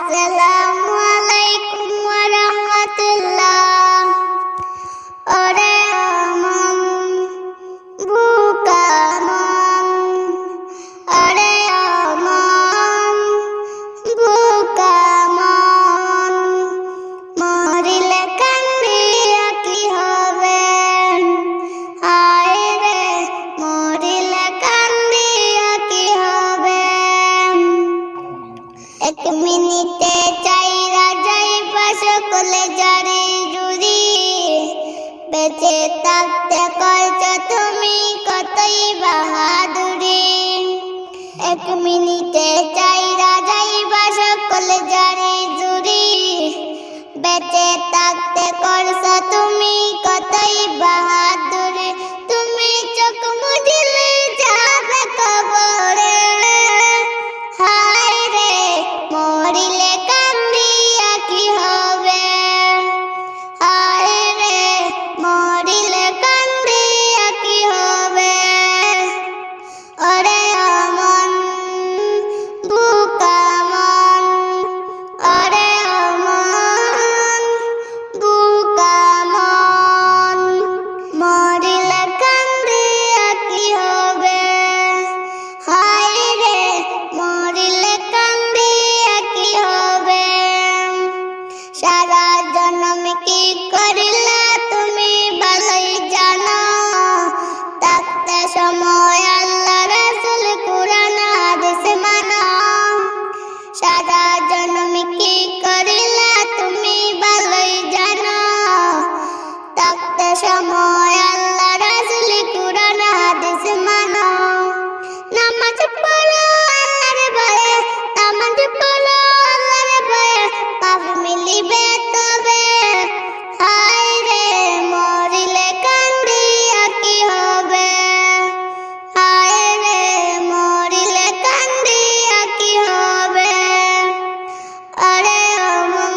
আসসালামু আলাইকুম ওয়া রাহমাতুল্লাহ। ওরে মন বুকা মন, ওরে মন বুকা মন, মরিলে কান্দিয়া কি হবে, হায় রে মরিলে কান্দিয়া কি হবে। এক মিনিটে চাইরা যাইবা সকলে জারি জুড়ি, বেঁচে থাকতে করছো তুমি কতই বাহাদুরি। এক মিনিটে চাইরা যাইবা সকলে জারি জুড়ি, বেঁচে থাকতে করছো তুমি কতই বাহাদুরি। তুমি চোখ মুজিলে যাবে কবরে, হায় রে মরিলে কান্দিয়া কি হবে, হায় রে মরিলে কান্দিয়া কি হবে। ওরে মন বুকা মন, ওরে মন বুকা মন, মরিলে কান্দিয়া কি হবে, হায় রে মরিলে কান্দিয়া কি হবে। সারা জন্ম কি করিলা তুমি ভালোই জানো, থাকতে সময় আল্লাহ রাসূল কুরআন হাদিস মানো। সারা জন্ম কি করিলা তুমি ভালোই জানো, থাকতে সময় আল্লাহ রাসূল কুরআন হাদিস মানো। নামাজ পড়ো আল্লাহর ভয়ে, নামাজ পড়ো আল্লাহর ভয়ে, পাপ মিলিবে তবে, হায় রে মরিলে কান্দিয়া কি হবে, হায় রে মরিলে কান্দিয়া কি হবে। ওরে মন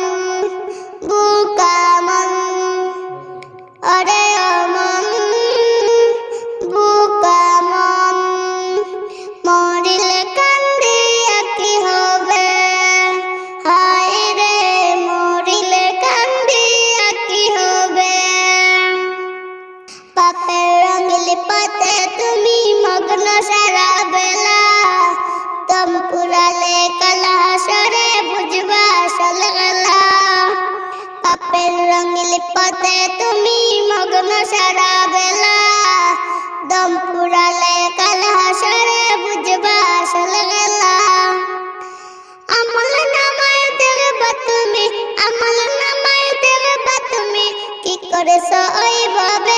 বুকা মন, ওরে মন বুকা মন, মরিলে কান্দিয়া কি হবে, হায় রে মরিলে কান্দিয়া কি হবে। পাপের রঙিল পথে তুমি মগ্ন সারা বেলা, দম পুরালে কাল হাসরে বুঝবা আসল গেলা। পাপের রঙিল পথে তুমি মগ্ন সারা বেলা, দম পুরালে কাল হাসরে বুঝবা আসল গেলা। আমল নামায় দেখবা তুমি, আমল নামায় দেখবা তুমি কি করেছো ওইভাবে।